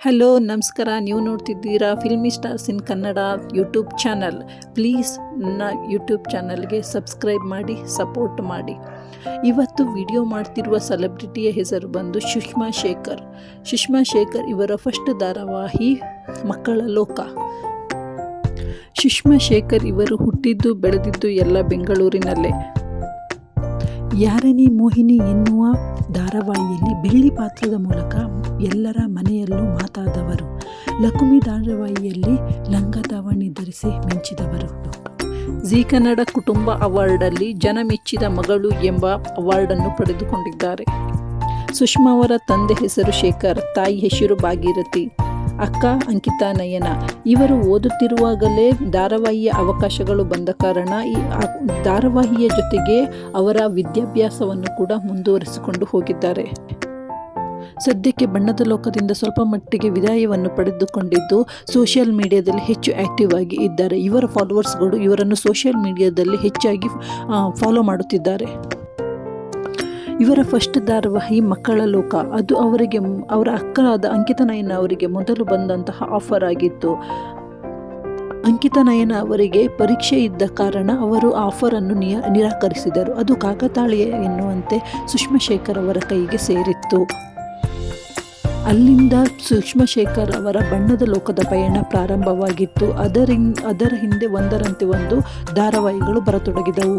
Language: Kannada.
ಹಲೋ ನಮಸ್ಕಾರ. ನೀವು ನೋಡ್ತಿದ್ದೀರಾ filmy stars in Kannada YouTube channel. Please ನನ್ನ ಯೂಟ್ಯೂಬ್ ಚಾನಲ್ಗೆ ಸಬ್ಸ್ಕ್ರೈಬ್ ಮಾಡಿ, ಸಪೋರ್ಟ್ ಮಾಡಿ. ಇವತ್ತು ವಿಡಿಯೋ ಮಾಡ್ತಿರುವ ಸೆಲೆಬ್ರಿಟಿಯ ಹೆಸರು ಬಂದು ಸುಷ್ಮಾ ಶೇಖರ್. ಸುಷ್ಮಾ ಶೇಖರ್ ಇವರ ಫಸ್ಟ್ ಧಾರಾವಾಹಿ ಮಕ್ಕಳ ಲೋಕ. ಸುಷ್ಮಾ ಶೇಖರ್ ಇವರು ಹುಟ್ಟಿದ್ದು ಬೆಳೆದಿದ್ದು ಎಲ್ಲ ಬೆಂಗಳೂರಿನಲ್ಲೇ. ಯಾರನೇ ಮೋಹಿನಿ ಎನ್ನುವ ಧಾರಾವಾಹಿಯಲ್ಲಿ ಬೆಳ್ಳಿ ಪಾತ್ರದ ಮೂಲಕ ಎಲ್ಲರ ಮನೆಯಲ್ಲೂ ಮಾತಾದವರು. ಲಕುಮಿ ಧಾರಾವಾಹಿಯಲ್ಲಿ ಲಂಗ ದಾವಣಿ ಧರಿಸಿ ಮಿಂಚಿದವರು. ಜೀ ಕನ್ನಡ ಕುಟುಂಬ ಅವಾರ್ಡಲ್ಲಿ ಜನ ಮೆಚ್ಚಿದ ಮಗಳು ಎಂಬ ಅವಾರ್ಡನ್ನು ಪಡೆದುಕೊಂಡಿದ್ದಾರೆ. ಸುಷ್ಮಾ ಅವರ ತಂದೆ ಹೆಸರು ಶೇಖರ್, ತಾಯಿ ಹೆಸರು ಭಾಗೀರಥಿ, ಅಕ್ಕ ಅಂಕಿತಾ ನಯನ. ಇವರು ಓದುತ್ತಿರುವಾಗಲೇ ಧಾರಾವಾಹಿಯ ಅವಕಾಶಗಳು ಬಂದ ಕಾರಣ ಈ ಧಾರಾವಾಹಿಯ ಜೊತೆಗೆ ಅವರ ವಿದ್ಯಾಭ್ಯಾಸವನ್ನು ಕೂಡ ಮುಂದುವರಿಸಿಕೊಂಡು ಹೋಗಿದ್ದಾರೆ. ಸದ್ಯಕ್ಕೆ ಬಣ್ಣದ ಲೋಕದಿಂದ ಸ್ವಲ್ಪ ಮಟ್ಟಿಗೆ ವಿದಾಯವನ್ನು ಪಡೆದುಕೊಂಡಿದ್ದು ಸೋಷಿಯಲ್ ಮೀಡಿಯಾದಲ್ಲಿ ಹೆಚ್ಚು ಆ್ಯಕ್ಟಿವ್ ಆಗಿ ಇದ್ದಾರೆ. ಇವರ ಫಾಲೋವರ್ಸ್ಗಳು ಇವರನ್ನು ಸೋಷಿಯಲ್ ಮೀಡಿಯಾದಲ್ಲಿ ಹೆಚ್ಚಾಗಿ ಫಾಲೋ ಮಾಡುತ್ತಿದ್ದಾರೆ. ಇವರ ಫಸ್ಟ್ ಧಾರಾವಾಹಿ ಮಕ್ಕಳ ಲೋಕ, ಅದು ಅವರಿಗೆ ಅವರ ಅಕ್ಕನಾದ ಅಂಕಿತಾ ನಯನ ಅವರಿಗೆ ಮೊದಲು ಬಂದಂತಹ ಆಫರ್ ಆಗಿತ್ತು. ಅಂಕಿತಾ ನಯನ ಅವರಿಗೆ ಪರೀಕ್ಷೆ ಇದ್ದ ಕಾರಣ ಅವರು ಆಫರನ್ನು ನಿರಾಕರಿಸಿದರು. ಅದು ಕಾಕತಾಳೀಯ ಎನ್ನುವಂತೆ ಸುಷ್ಮಾ ಶೇಖರ್ ಅವರ ಕೈಗೆ ಸೇರಿತ್ತು. ಅಲ್ಲಿಂದ ಸುಷ್ಮಾ ಶೇಖರ್ ಅವರ ಬಣ್ಣದ ಲೋಕದ ಪಯಣ ಪ್ರಾರಂಭವಾಗಿತ್ತು. ಅದರ ಹಿಂದೆ ಒಂದರಂತೆ ಒಂದು ಧಾರಾವಾಹಿಗಳು ಬರತೊಡಗಿದವು.